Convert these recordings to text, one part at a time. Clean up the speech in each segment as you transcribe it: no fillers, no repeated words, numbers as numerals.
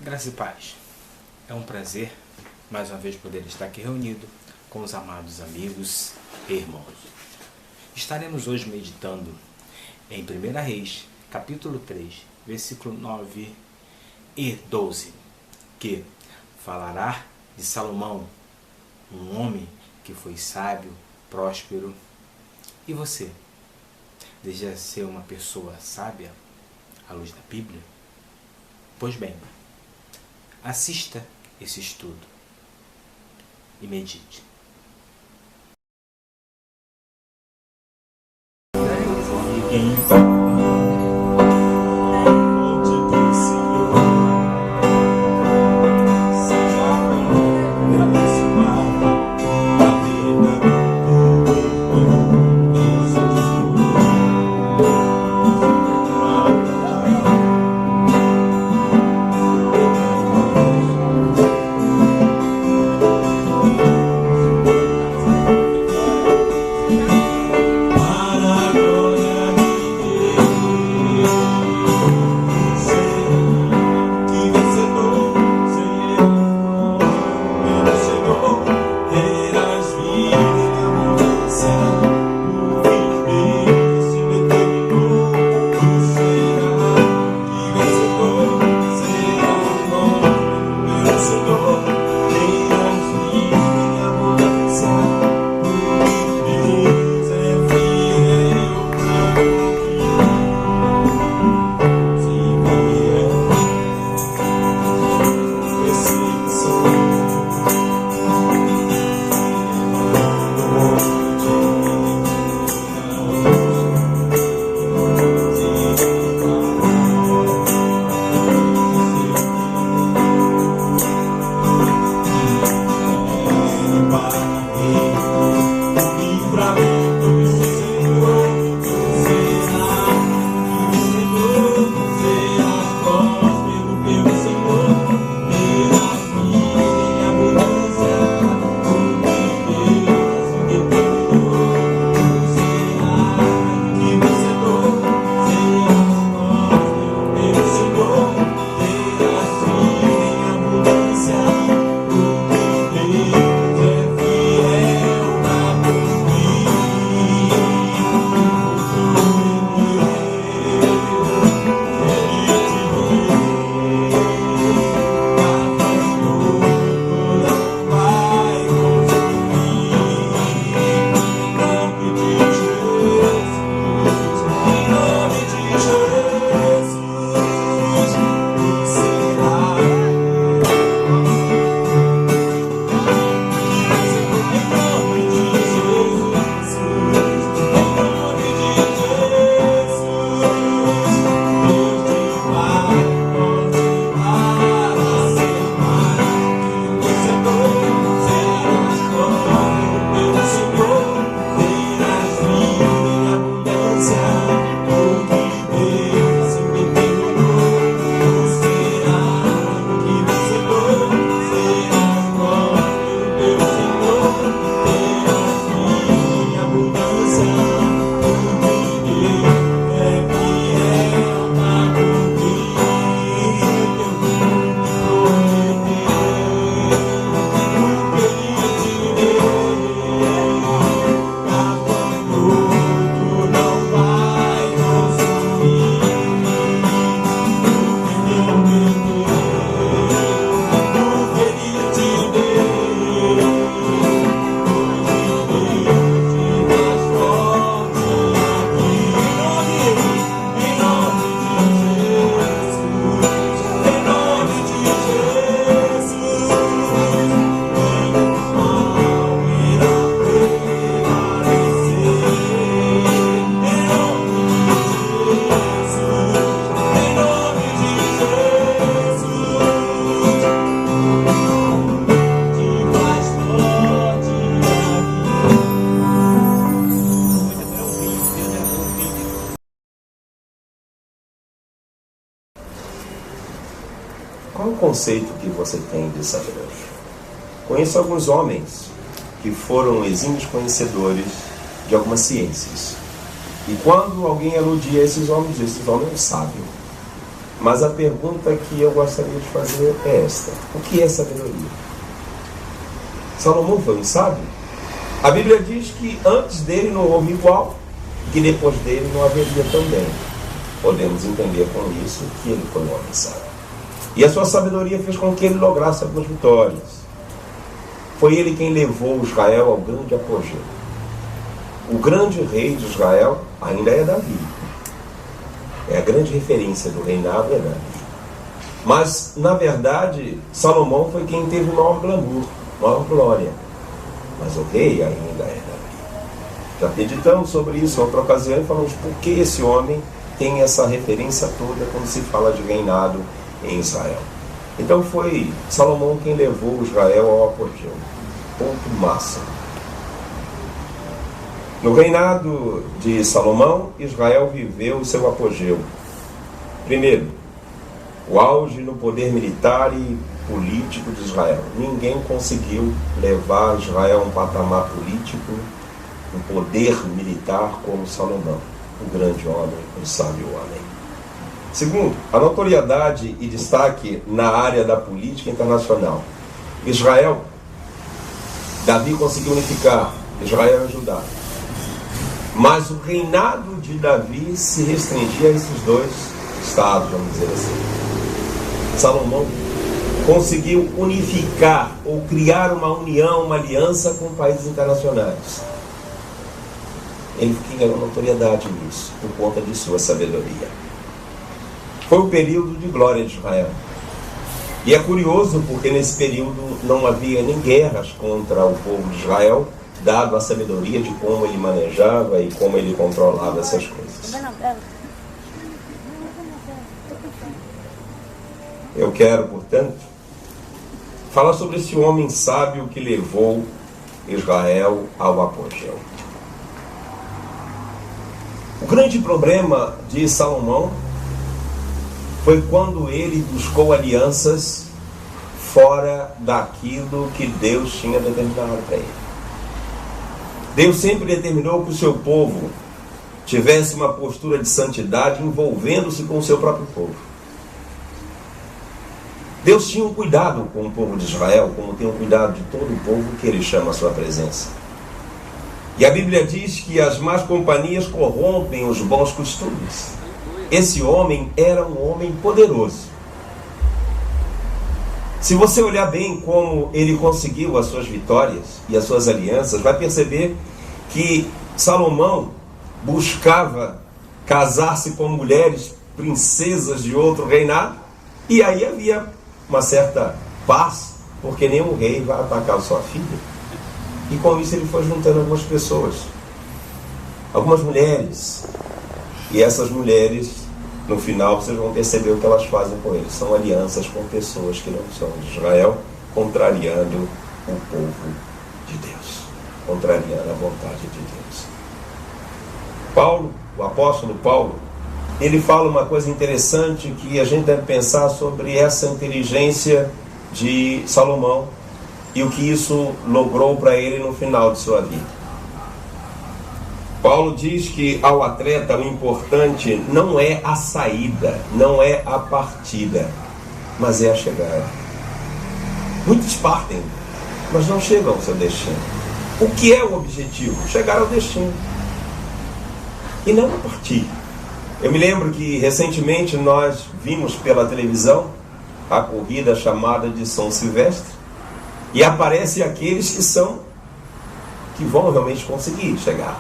Graça e paz. É um prazer, mais uma vez, poder estar aqui reunido com os amados amigos e irmãos. Estaremos hoje meditando em 1 Reis, capítulo 3, versículo 9 e 12, que falará de Salomão, um homem que foi sábio, próspero. E você? Deseja ser uma pessoa sábia à luz da Bíblia? Pois bem, assista esse estudo e medite. Qual o conceito que você tem de sabedoria? Conheço alguns homens que foram exímios conhecedores de algumas ciências. E quando alguém elogia esses homens é um sábio. Mas a pergunta que eu gostaria de fazer é esta: o que é sabedoria? Salomão foi um sábio? A Bíblia diz que antes dele não houve igual, que depois dele não haveria também. Podemos entender com isso que ele foi um homem sábio. E a sua sabedoria fez com que ele lograsse algumas vitórias. Foi ele quem levou Israel ao grande apogeu. O grande rei de Israel ainda é Davi. É a grande referência do reinado, é Davi. Mas, na verdade, Salomão foi quem teve o maior glamour, maior glória. Mas o rei ainda é Davi. Já meditamos sobre isso em outra ocasião e falamos por que esse homem tem essa referência toda quando se fala de reinado em Israel. Então foi Salomão quem levou Israel ao apogeu. Ponto máximo. No reinado de Salomão, Israel viveu o seu apogeu. Primeiro, o auge no poder militar e político de Israel. Ninguém conseguiu levar Israel a um patamar político, um poder militar como Salomão, o grande homem, o sábio homem. Segundo, a notoriedade e destaque na área da política internacional. Israel, Davi conseguiu unificar Israel e Judá. Mas o reinado de Davi se restringia a esses dois estados, vamos dizer assim. Salomão conseguiu unificar ou criar uma união, uma aliança com países internacionais. Ele ganhou notoriedade nisso, por conta de sua sabedoria. Foi o período de glória de Israel. E é curioso porque nesse período não havia nem guerras contra o povo de Israel, dado a sabedoria de como ele manejava e como ele controlava essas coisas. Eu quero, portanto, falar sobre esse homem sábio que levou Israel ao apogeu. O grande problema de Salomão foi quando ele buscou alianças fora daquilo que Deus tinha determinado para ele. Deus sempre determinou que o seu povo tivesse uma postura de santidade envolvendo-se com o seu próprio povo. Deus tinha um cuidado com o povo de Israel, como tem um cuidado de todo o povo que ele chama à sua presença. E a Bíblia diz que as más companhias corrompem os bons costumes. Esse homem era um homem poderoso. Se você olhar bem como ele conseguiu as suas vitórias e as suas alianças, vai perceber que Salomão buscava casar-se com mulheres, princesas de outro reinado, e aí havia uma certa paz, porque nenhum rei vai atacar a sua filha. E com isso ele foi juntando algumas pessoas, algumas mulheres. E essas mulheres, no final, vocês vão perceber o que elas fazem com eles. São alianças com pessoas que não são de Israel, contrariando o povo de Deus, contrariando a vontade de Deus. Paulo, o apóstolo Paulo, ele fala uma coisa interessante que a gente deve pensar sobre essa inteligência de Salomão e o que isso logrou para ele no final de sua vida. Paulo diz que ao atleta o importante não é a saída, não é a partida, mas é a chegada. Muitos partem, mas não chegam ao seu destino. O que é o objetivo? Chegar ao destino. E não partir. Eu me lembro que recentemente nós vimos pela televisão a corrida chamada de São Silvestre, e aparecem aqueles que vão realmente conseguir chegar.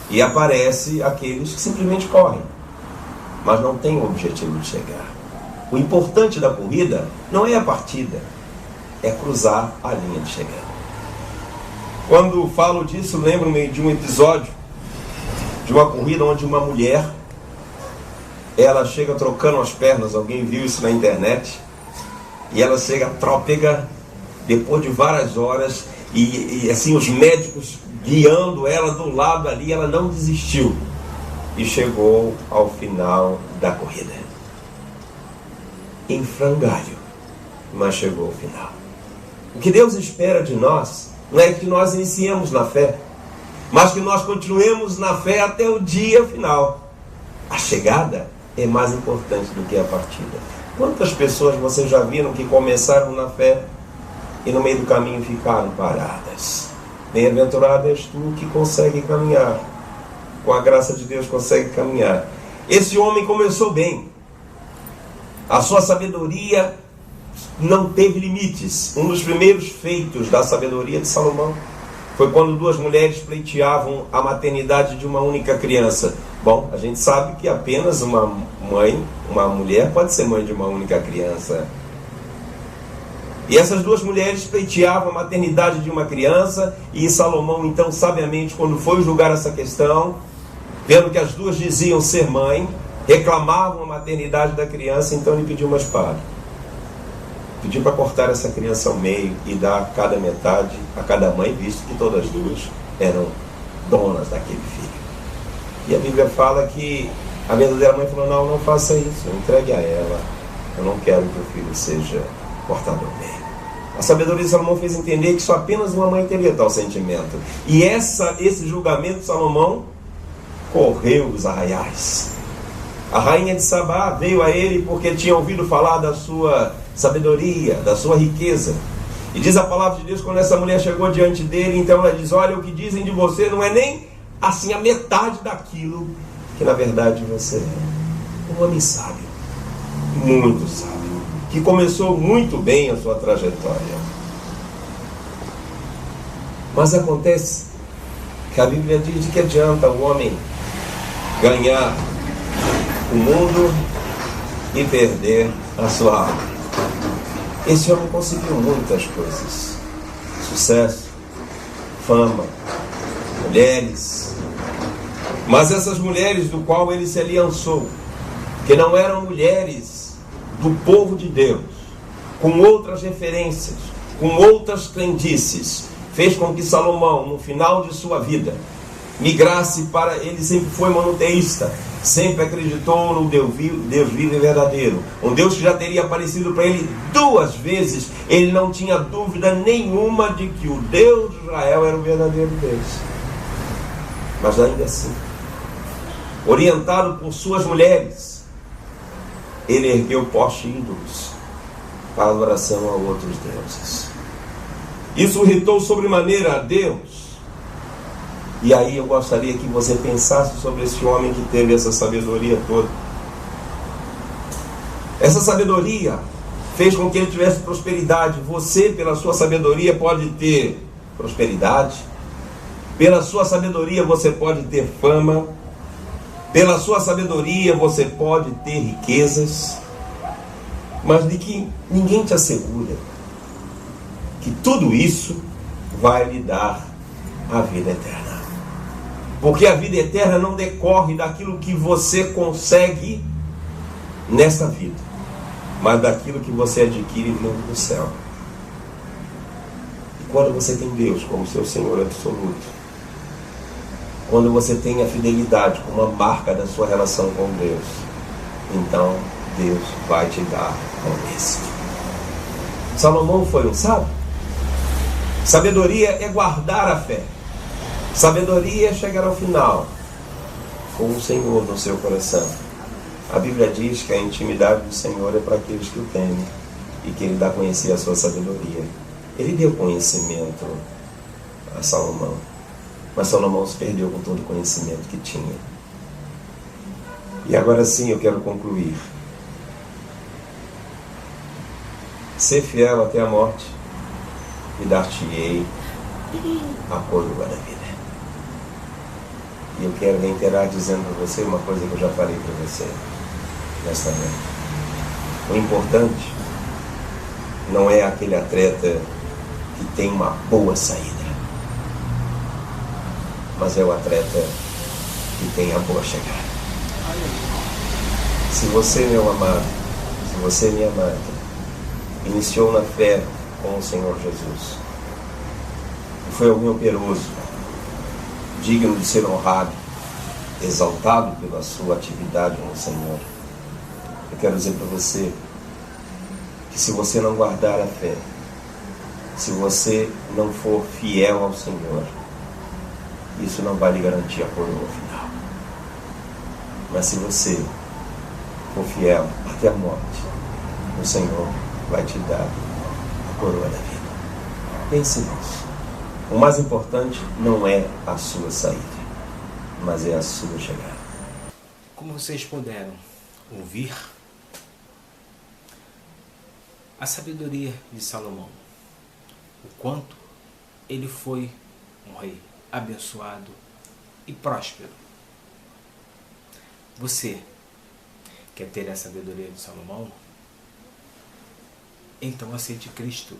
E aparece aqueles que simplesmente correm, mas não têm o objetivo de chegar. O importante da corrida não é a partida, é cruzar a linha de chegada. Quando falo disso, lembro-me de um episódio de uma corrida onde uma mulher, ela chega trocando as pernas, alguém viu isso na internet, e ela chega trôpega, depois de várias horas, e assim os médicos guiando ela do lado ali, ela não desistiu e chegou ao final da corrida. Em frangalho, mas chegou ao final. O que Deus espera de nós não é que nós iniciemos na fé, mas que nós continuemos na fé até o dia final. A chegada é mais importante do que a partida. Quantas pessoas vocês já viram que começaram na fé e no meio do caminho ficaram paradas? Bem-aventurado és tu que consegue caminhar. Com a graça de Deus consegue caminhar. Esse homem começou bem. A sua sabedoria não teve limites. Um dos primeiros feitos da sabedoria de Salomão foi quando duas mulheres pleiteavam a maternidade de uma única criança. Bom, a gente sabe que apenas uma mulher pode ser mãe de uma única criança. E essas duas mulheres pleiteavam a maternidade de uma criança, e Salomão, então, sabiamente, quando foi julgar essa questão, vendo que as duas diziam ser mãe, reclamavam a maternidade da criança, então ele pediu uma espada. Pediu para cortar essa criança ao meio e dar cada metade a cada mãe, visto que todas as duas eram donas daquele filho. E a Bíblia fala que a verdadeira mãe falou: não faça isso, entregue a ela, eu não quero que o filho seja cortado ao meio. A sabedoria de Salomão fez entender que só apenas uma mãe teria tal sentimento. E esse julgamento de Salomão correu os arraiais. A rainha de Sabá veio a ele porque tinha ouvido falar da sua sabedoria, da sua riqueza. E diz a palavra de Deus, quando essa mulher chegou diante dele, então ela diz: olha, o que dizem de você não é nem assim a metade daquilo que na verdade você é. Um homem sábio, muito sábio, que começou muito bem a sua trajetória. Mas acontece que a Bíblia diz que adianta o homem ganhar o mundo e perder a sua alma. Esse homem conseguiu muitas coisas: sucesso, fama, mulheres. Mas essas mulheres do qual ele se aliançou, que não eram mulheres do povo de Deus, com outras referências, com outras crendices, fez com que Salomão, no final de sua vida, migrasse para... Ele sempre foi monoteísta, sempre acreditou no Deus vivo e verdadeiro, um Deus que já teria aparecido para ele 2 vezes. Ele não tinha dúvida nenhuma de que o Deus de Israel era o verdadeiro Deus. Mas ainda assim, orientado por suas mulheres, ele ergueu postes ídolos para adoração a outros deuses. Isso irritou sobremaneira a Deus. E aí eu gostaria que você pensasse sobre esse homem que teve essa sabedoria toda. Essa sabedoria fez com que ele tivesse prosperidade. Você, pela sua sabedoria, pode ter prosperidade. Pela sua sabedoria você pode ter fama. Pela sua sabedoria você pode ter riquezas. Mas de que ninguém te assegura que tudo isso vai lhe dar a vida eterna. Porque a vida eterna não decorre daquilo que você consegue nessa vida, mas daquilo que você adquire vindo do céu. E quando você tem Deus como seu Senhor absoluto, quando você tem a fidelidade como uma marca da sua relação com Deus, então Deus vai te dar o êxito. Salomão foi um sábio. Sabedoria é guardar a fé. Sabedoria é chegar ao final com o Senhor no seu coração. A Bíblia diz que a intimidade do Senhor é para aqueles que o temem e que Ele dá a conhecer a sua sabedoria. Ele deu conhecimento a Salomão, mas Salomão se perdeu com todo o conhecimento que tinha. E agora sim eu quero concluir. Ser fiel até a morte e dar-te-ei a coroa da vida. E eu quero reiterar dizendo para você uma coisa que eu já falei para você nesta noite. O importante não é aquele atleta que tem uma boa saída, mas é o atleta que tem a boa chegada. Se você, meu amado, se você, minha amada, iniciou na fé com o Senhor Jesus e foi alguém operoso, digno de ser honrado, exaltado pela sua atividade no Senhor, eu quero dizer para você que se você não guardar a fé, se você não for fiel ao Senhor, isso não vai lhe garantir a coroa final. Mas se você for fiel até a morte, o Senhor vai te dar a coroa da vida. Pense nisso. O mais importante não é a sua saída, mas é a sua chegada. Como vocês puderam ouvir, a sabedoria de Salomão, o quanto ele foi um rei abençoado e próspero. Você quer ter a sabedoria de Salomão? Então aceite Cristo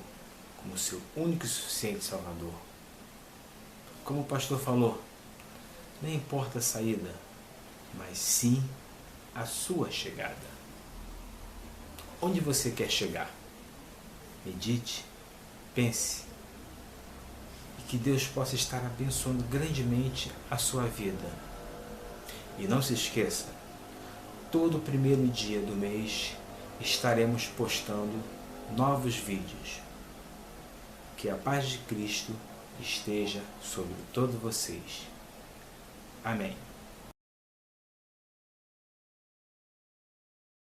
como seu único e suficiente Salvador. Como o pastor falou, não importa a saída, mas sim a sua chegada. Onde você quer chegar? Medite, pense, e que Deus possa estar abençoando grandemente a sua vida. E não se esqueça, todo primeiro dia do mês estaremos postando novos vídeos. Que a paz de Cristo esteja sobre todos vocês. Amém.